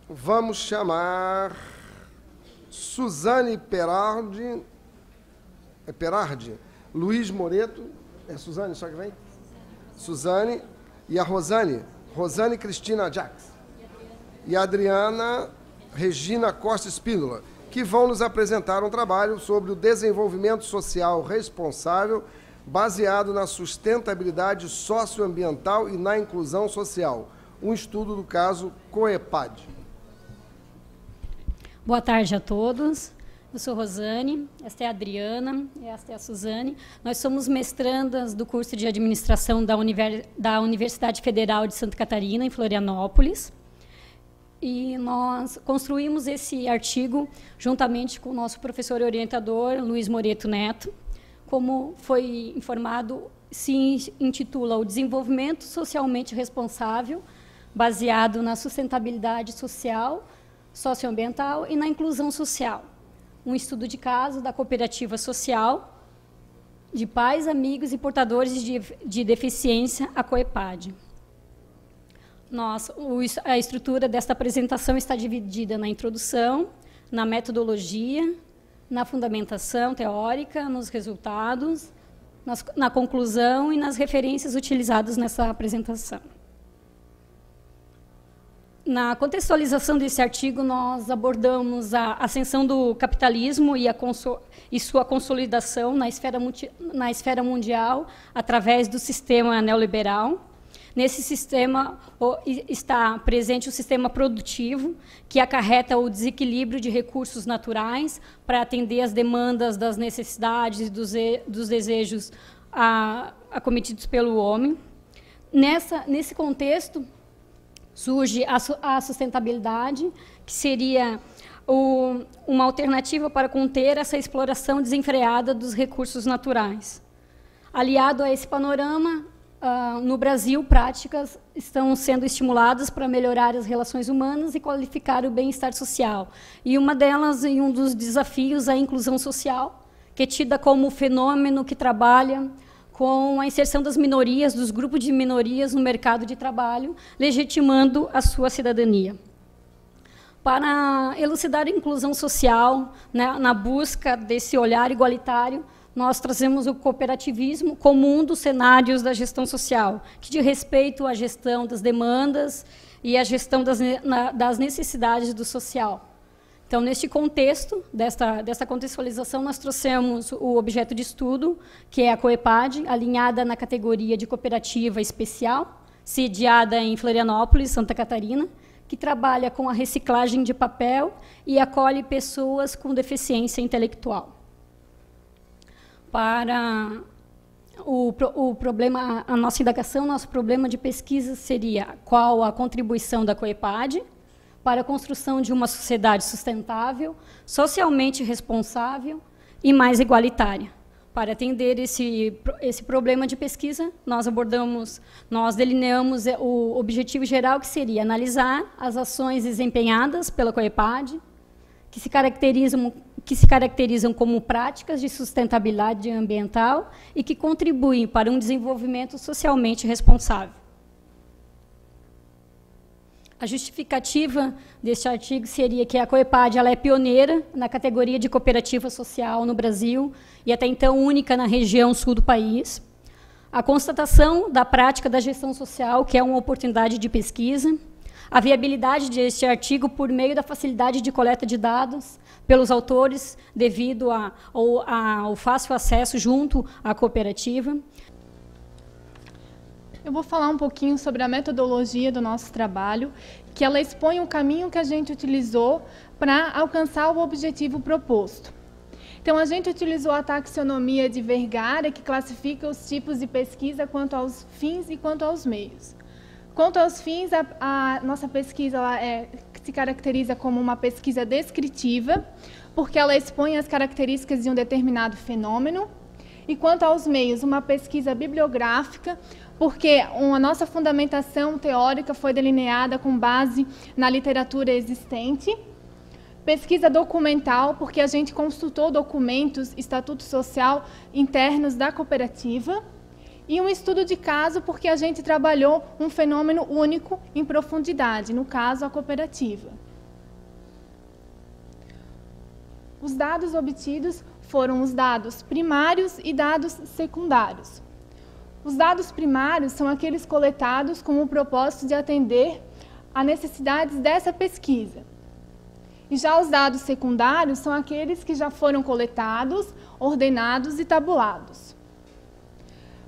vamos chamar Suzane Perardi, Luiz Moreto, é Suzane só que vem? Suzane e a Rosane Cristina Jacques e a Adriana Regina Costa Espínola, que vão nos apresentar um trabalho sobre o desenvolvimento social responsável baseado na sustentabilidade socioambiental e na inclusão social, um estudo do caso COEPAD. Boa tarde a todos. Eu sou Rosane, esta é a Adriana, esta é a Suzane. Nós somos mestrandas do curso de administração da Universidade Federal de Santa Catarina, em Florianópolis. E nós construímos esse artigo juntamente com o nosso professor e orientador, Luiz Moreto Neto. Como foi informado, se intitula O Desenvolvimento Socialmente Responsável, baseado na sustentabilidade social, socioambiental e na inclusão social. Um estudo de caso da cooperativa social de pais, amigos e portadores de deficiência, a COEPAD. A estrutura desta apresentação está dividida na introdução, na metodologia, na fundamentação teórica, nos resultados, na conclusão e nas referências utilizadas nessa apresentação. Na contextualização desse artigo, nós abordamos a ascensão do capitalismo e sua consolidação na esfera mundial através do sistema neoliberal. Nesse sistema está presente o sistema produtivo, que acarreta o desequilíbrio de recursos naturais para atender às demandas das necessidades e dos desejos acometidos pelo homem. Nesse contexto, surge a sustentabilidade, que seria uma alternativa para conter essa exploração desenfreada dos recursos naturais. Aliado a esse panorama, no Brasil, práticas estão sendo estimuladas para melhorar as relações humanas e qualificar o bem-estar social. E uma delas, e um dos desafios, é a inclusão social, que é tida como fenômeno que trabalha com a inserção das minorias, dos grupos de minorias no mercado de trabalho, legitimando a sua cidadania. Para elucidar a inclusão social, né, na busca desse olhar igualitário, nós trazemos o cooperativismo como um dos cenários da gestão social, que diz respeito à gestão das demandas e à gestão das necessidades do social. Então, neste contexto, desta contextualização, nós trouxemos o objeto de estudo, que é a COEPAD, alinhada na categoria de cooperativa especial, sediada em Florianópolis, Santa Catarina, que trabalha com a reciclagem de papel e acolhe pessoas com deficiência intelectual. Para o problema, a nossa indagação, nosso problema de pesquisa seria qual a contribuição da COEPAD para a construção de uma sociedade sustentável, socialmente responsável e mais igualitária. Para atender esse problema de pesquisa, nós delineamos o objetivo geral, que seria analisar as ações desempenhadas pela COEPAD, que se caracterizam como práticas de sustentabilidade ambiental e que contribuem para um desenvolvimento socialmente responsável. A justificativa deste artigo seria que a COEPAD ela é pioneira na categoria de cooperativa social no Brasil e até então única na região sul do país. A constatação da prática da gestão social, que é uma oportunidade de pesquisa. A viabilidade deste artigo por meio da facilidade de coleta de dados pelos autores devido ao fácil acesso junto à cooperativa. Eu vou falar um pouquinho sobre a metodologia do nosso trabalho, que ela expõe o caminho que a gente utilizou para alcançar o objetivo proposto. Então, a gente utilizou a taxonomia de Vergara, que classifica os tipos de pesquisa quanto aos fins e quanto aos meios. Quanto aos fins, a nossa pesquisa se caracteriza como uma pesquisa descritiva, porque ela expõe as características de um determinado fenômeno. E quanto aos meios, uma pesquisa bibliográfica, porque a nossa fundamentação teórica foi delineada com base na literatura existente. Pesquisa documental, porque a gente consultou documentos, estatuto social internos da cooperativa. E um estudo de caso, porque a gente trabalhou um fenômeno único em profundidade, no caso, a cooperativa. os dados obtidos foram os dados primários e dados secundários. Os dados primários são aqueles coletados com o propósito de atender a necessidades dessa pesquisa. E já os dados secundários são aqueles que já foram coletados, ordenados e tabulados.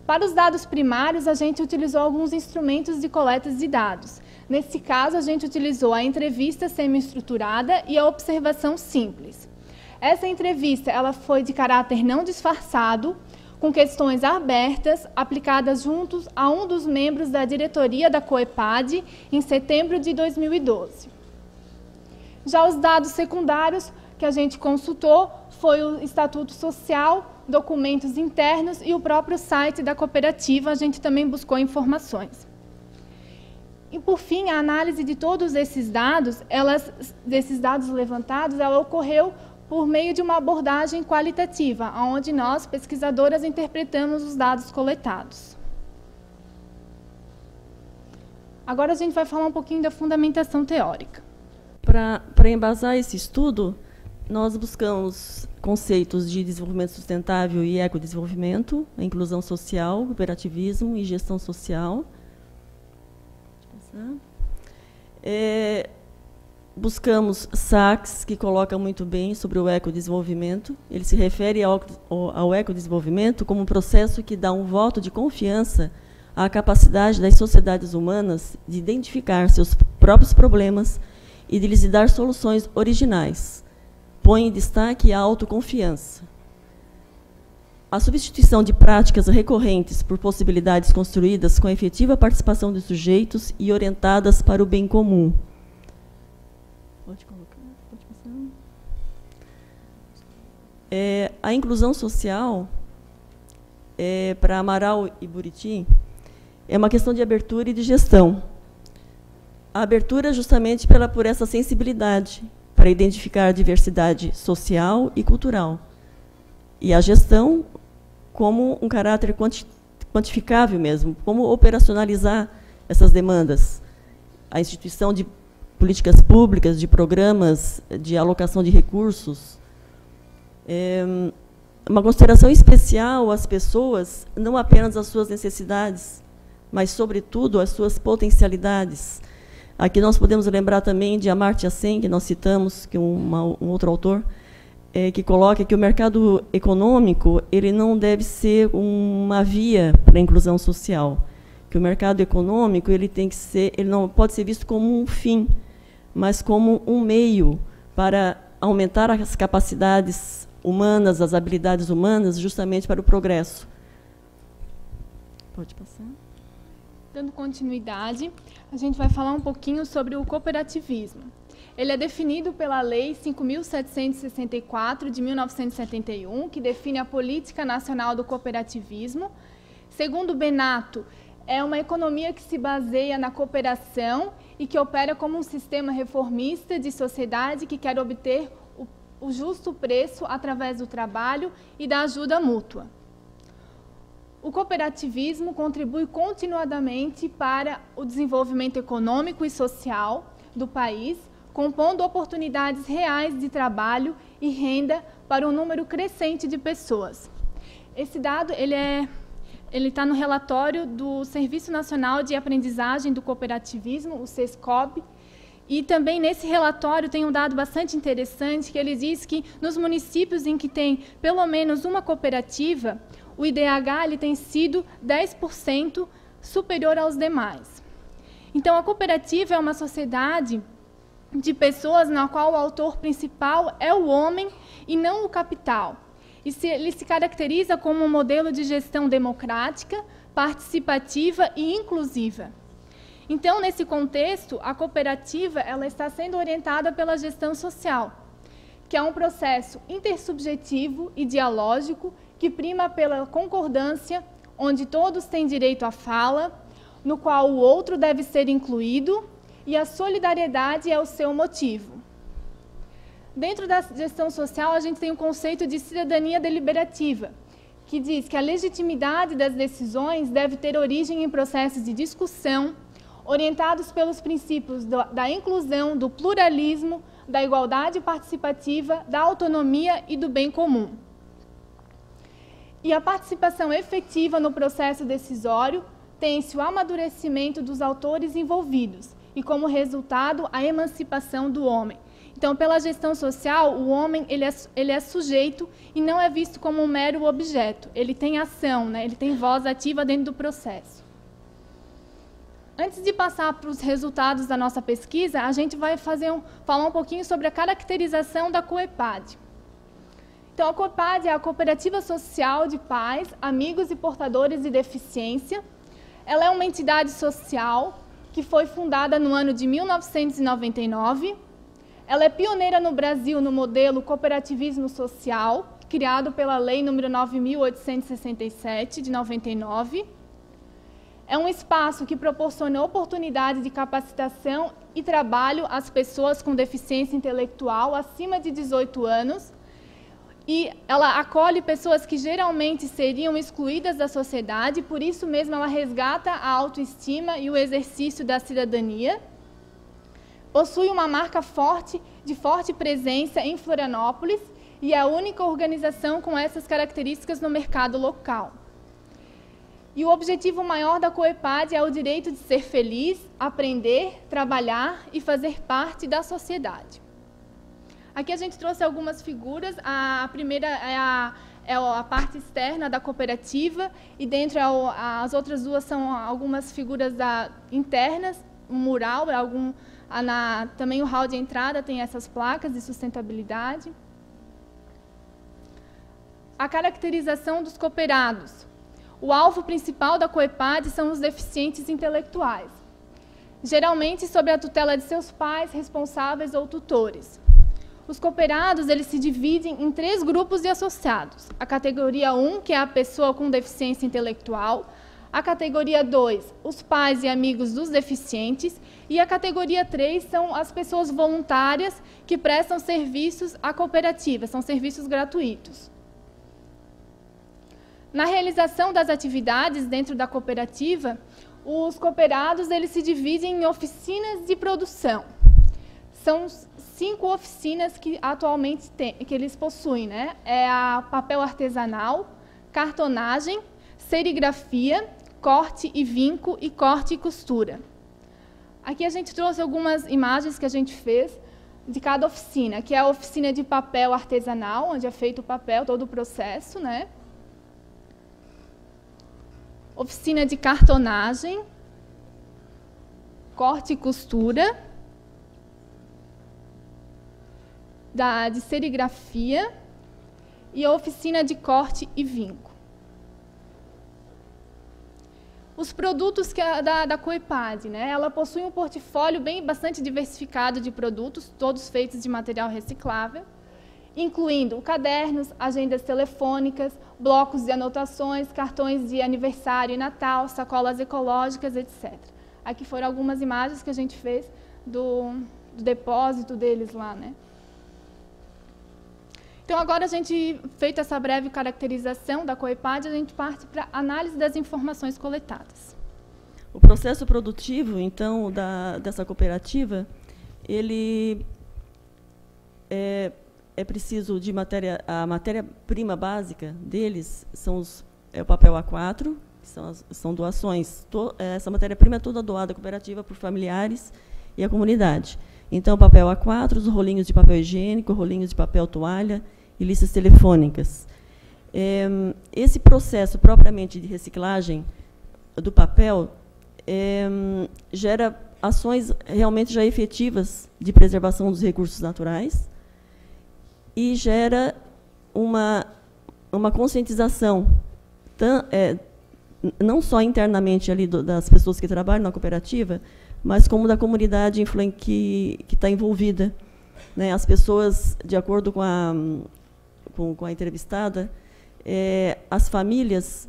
Para os dados primários, a gente utilizou alguns instrumentos de coleta de dados. Nesse caso, a gente utilizou a entrevista semi-estruturada e a observação simples. Essa entrevista ela foi de caráter não disfarçado, com questões abertas, aplicadas juntos a um dos membros da diretoria da COEPAD em setembro de 2012. Já os dados secundários que a gente consultou foi o Estatuto Social, documentos internos e o próprio site da cooperativa, a gente também buscou informações. E, por fim, a análise de todos esses dados, desses dados levantados, ela ocorreu por meio de uma abordagem qualitativa, onde nós, pesquisadoras, interpretamos os dados coletados. Agora a gente vai falar um pouquinho da fundamentação teórica. Para embasar esse estudo, nós buscamos conceitos de desenvolvimento sustentável e ecodesenvolvimento, a inclusão social, cooperativismo e gestão social. Buscamos Sachs, que coloca muito bem sobre o ecodesenvolvimento. Ele se refere ao ecodesenvolvimento como um processo que dá um voto de confiança à capacidade das sociedades humanas de identificar seus próprios problemas e de lhes dar soluções originais. Põe em destaque a autoconfiança. A substituição de práticas recorrentes por possibilidades construídas com a efetiva participação dos sujeitos e orientadas para o bem comum. Pode colocar, pode passar. A inclusão social, para Amaral e Buriti, é uma questão de abertura e de gestão. A abertura justamente por essa sensibilidade, para identificar a diversidade social e cultural. E a gestão como um caráter quantificável mesmo, como operacionalizar essas demandas. A instituição de políticas públicas, de programas, de alocação de recursos. Uma consideração especial às pessoas, não apenas às suas necessidades, mas, sobretudo, às suas potencialidades. Aqui nós podemos lembrar também de Amartya Sen, que nós citamos, que um outro autor, que coloca que o mercado econômico ele não deve ser uma via para a inclusão social, que o mercado econômico ele não pode ser visto como um fim, mas como um meio para aumentar as capacidades humanas, as habilidades humanas, justamente para o progresso. Pode passar. Dando continuidade, a gente vai falar um pouquinho sobre o cooperativismo. Ele é definido pela Lei 5.764, de 1971, que define a Política Nacional do Cooperativismo. Segundo Benato, é uma economia que se baseia na cooperação e que opera como um sistema reformista de sociedade que quer obter o justo preço através do trabalho e da ajuda mútua. O cooperativismo contribui continuadamente para o desenvolvimento econômico e social do país, compondo oportunidades reais de trabalho e renda para um número crescente de pessoas. Esse dado ele está no relatório do Serviço Nacional de Aprendizagem do Cooperativismo, o SESCOB, e também nesse relatório tem um dado bastante interessante, que ele diz que nos municípios em que tem pelo menos uma cooperativa, o IDH ele tem sido 10% superior aos demais. Então, a cooperativa é uma sociedade de pessoas na qual o autor principal é o homem e não o capital. Ele se caracteriza como um modelo de gestão democrática, participativa e inclusiva. Então, nesse contexto, a cooperativa ela está sendo orientada pela gestão social, que é um processo intersubjetivo e dialógico que prima pela concordância, onde todos têm direito à fala, no qual o outro deve ser incluído e a solidariedade é o seu motivo. Dentro da gestão social, a gente tem o conceito de cidadania deliberativa, que diz que a legitimidade das decisões deve ter origem em processos de discussão, orientados pelos princípios da inclusão, do pluralismo, da igualdade participativa, da autonomia e do bem comum. E a participação efetiva no processo decisório tem-se o amadurecimento dos autores envolvidos e, como resultado, a emancipação do homem. Então, pela gestão social, o homem ele é sujeito e não é visto como um mero objeto. Ele tem ação, né? Ele tem voz ativa dentro do processo. Antes de passar para os resultados da nossa pesquisa, a gente vai falar um pouquinho sobre a caracterização da COEPAD. Então, a COEPAD é a Cooperativa Social de Pais, Amigos e Portadores de Deficiência. Ela é uma entidade social que foi fundada no ano de 1999. Ela é pioneira no Brasil no modelo cooperativismo social, criado pela Lei nº 9.867, de 99. É um espaço que proporciona oportunidade de capacitação e trabalho às pessoas com deficiência intelectual acima de 18 anos. E ela acolhe pessoas que geralmente seriam excluídas da sociedade, por isso mesmo ela resgata a autoestima e o exercício da cidadania. Possui uma marca forte, de forte presença em Florianópolis e é a única organização com essas características no mercado local. E o objetivo maior da COEPAD é o direito de ser feliz, aprender, trabalhar e fazer parte da sociedade. Aqui a gente trouxe algumas figuras. A primeira é a parte externa da cooperativa e dentro as outras duas são algumas figuras internas, um mural, também o hall de entrada tem essas placas de sustentabilidade. A caracterização dos cooperados. O alvo principal da COEPAD são os deficientes intelectuais, geralmente sob a tutela de seus pais, responsáveis ou tutores. Os cooperados eles se dividem em 3 grupos de associados. A categoria 1, que é a pessoa com deficiência intelectual. A categoria 2, os pais e amigos dos deficientes. E a categoria 3 são as pessoas voluntárias que prestam serviços à cooperativa, são serviços gratuitos. Na realização das atividades dentro da cooperativa, os cooperados eles se dividem em oficinas de produção. São 5 oficinas que atualmente que eles possuem, né? É a papel artesanal, cartonagem, serigrafia, corte e vinco e corte e costura. Aqui a gente trouxe algumas imagens que a gente fez de cada oficina, que é a oficina de papel artesanal, onde é feito o papel, todo o processo, né? Oficina de cartonagem, corte e costura, de serigrafia e a oficina de corte e vinco. Os produtos da COEPAD, né? Ela possui um portfólio bastante diversificado de produtos, todos feitos de material reciclável, incluindo cadernos, agendas telefônicas, blocos de anotações, cartões de aniversário e Natal, sacolas ecológicas, etc. Aqui foram algumas imagens que a gente fez do depósito deles lá, né? Então, agora, feita essa breve caracterização da COEPAD, a gente parte para a análise das informações coletadas. O processo produtivo, então, dessa cooperativa, ele é preciso de a matéria-prima básica deles é o papel A4, que são doações. Essa matéria-prima é toda doada à cooperativa por familiares e a comunidade. Então, o papel A4, os rolinhos de papel higiênico, rolinhos de papel toalha e listas telefônicas. Esse processo propriamente de reciclagem do papel gera ações realmente já efetivas de preservação dos recursos naturais e gera uma conscientização não só internamente ali das pessoas que trabalham na cooperativa, mas como da comunidade que está envolvida, né? As pessoas, de acordo com a entrevistada, as famílias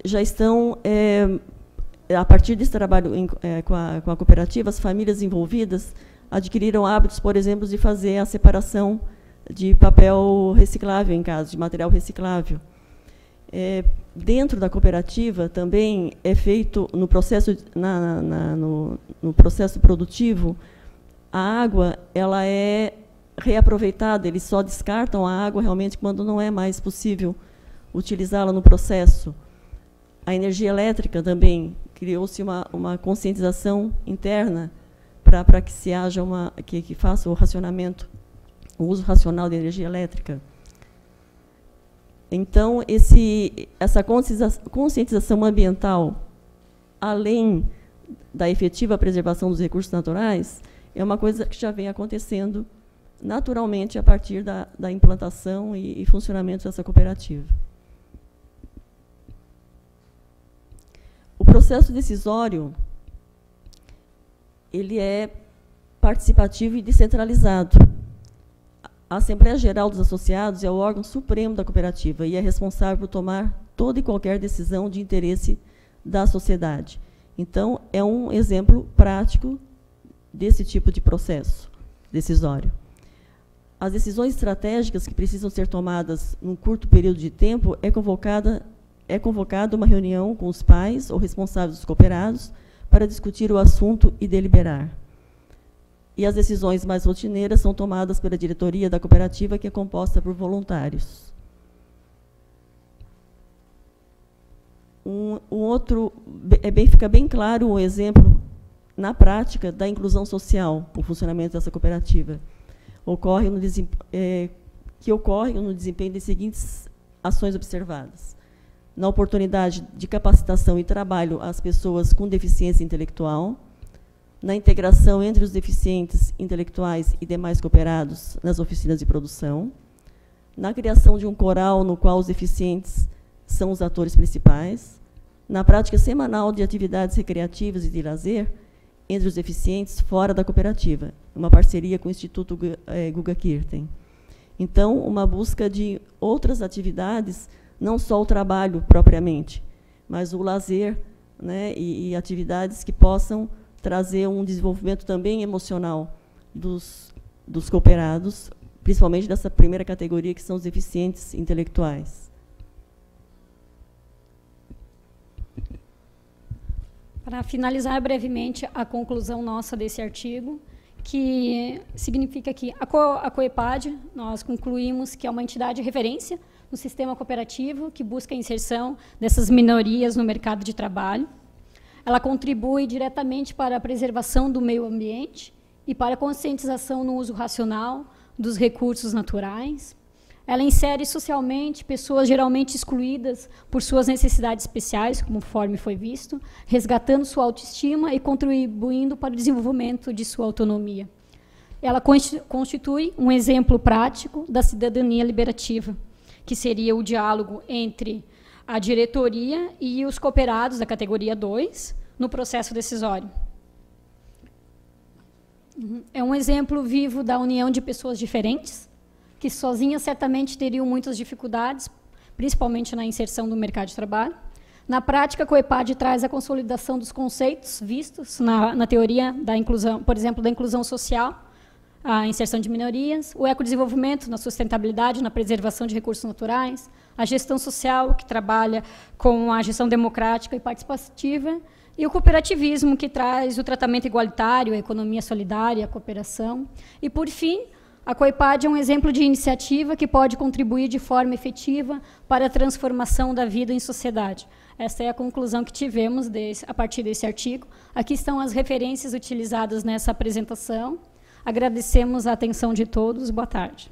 já estão, a partir desse trabalho com a cooperativa, as famílias envolvidas adquiriram hábitos, por exemplo, de fazer a separação de papel reciclável em casa, de material reciclável. Dentro da cooperativa também é feito no processo no processo produtivo, a água ela é reaproveitada, eles só descartam a água realmente quando não é mais possível utilizá-la no processo. A energia elétrica também, criou-se uma conscientização interna para que se haja que faça o racionamento, o uso racional de energia elétrica. Então, essa conscientização ambiental, além da efetiva preservação dos recursos naturais, é uma coisa que já vem acontecendo naturalmente a partir da implantação e funcionamento dessa cooperativa. O processo decisório, ele é participativo e descentralizado. A Assembleia Geral dos Associados é o órgão supremo da cooperativa e é responsável por tomar toda e qualquer decisão de interesse da sociedade. Então, é um exemplo prático desse tipo de processo decisório. As decisões estratégicas que precisam ser tomadas num curto período de tempo é convocada uma reunião com os pais ou responsáveis dos cooperados para discutir o assunto e deliberar. E as decisões mais rotineiras são tomadas pela diretoria da cooperativa, que é composta por voluntários. Fica bem claro um exemplo, na prática, da inclusão social, o funcionamento dessa cooperativa. Ocorre no desempenho das seguintes ações observadas: na oportunidade de capacitação e trabalho às pessoas com deficiência intelectual, na integração entre os deficientes intelectuais e demais cooperados nas oficinas de produção, na criação de um coral no qual os deficientes são os atores principais, na prática semanal de atividades recreativas e de lazer entre os deficientes fora da cooperativa, uma parceria com o Instituto Guga Kirten. Então, uma busca de outras atividades, não só o trabalho propriamente, mas o lazer, né, e atividades que possam trazer um desenvolvimento também emocional dos cooperados, principalmente dessa primeira categoria, que são os deficientes intelectuais. Para finalizar brevemente a conclusão nossa desse artigo, que significa que a COEPAD, nós concluímos que é uma entidade de referência no sistema cooperativo, que busca a inserção dessas minorias no mercado de trabalho. Ela contribui diretamente para a preservação do meio ambiente e para a conscientização no uso racional dos recursos naturais. Ela insere socialmente pessoas geralmente excluídas por suas necessidades especiais, conforme foi visto, resgatando sua autoestima e contribuindo para o desenvolvimento de sua autonomia. Ela constitui um exemplo prático da cidadania liberativa, que seria o diálogo entre a diretoria e os cooperados da categoria 2 no processo decisório. É um exemplo vivo da união de pessoas diferentes, que sozinhas certamente teriam muitas dificuldades, principalmente na inserção no mercado de trabalho. Na prática, a COEPAD traz a consolidação dos conceitos vistos na teoria da inclusão, por exemplo, da inclusão social, a inserção de minorias, o ecodesenvolvimento na sustentabilidade, na preservação de recursos naturais, a gestão social, que trabalha com a gestão democrática e participativa, e o cooperativismo, que traz o tratamento igualitário, a economia solidária, a cooperação. E, por fim, a COEPAD é um exemplo de iniciativa que pode contribuir de forma efetiva para a transformação da vida em sociedade. Essa é a conclusão que tivemos a partir desse artigo. Aqui estão as referências utilizadas nessa apresentação. Agradecemos a atenção de todos. Boa tarde.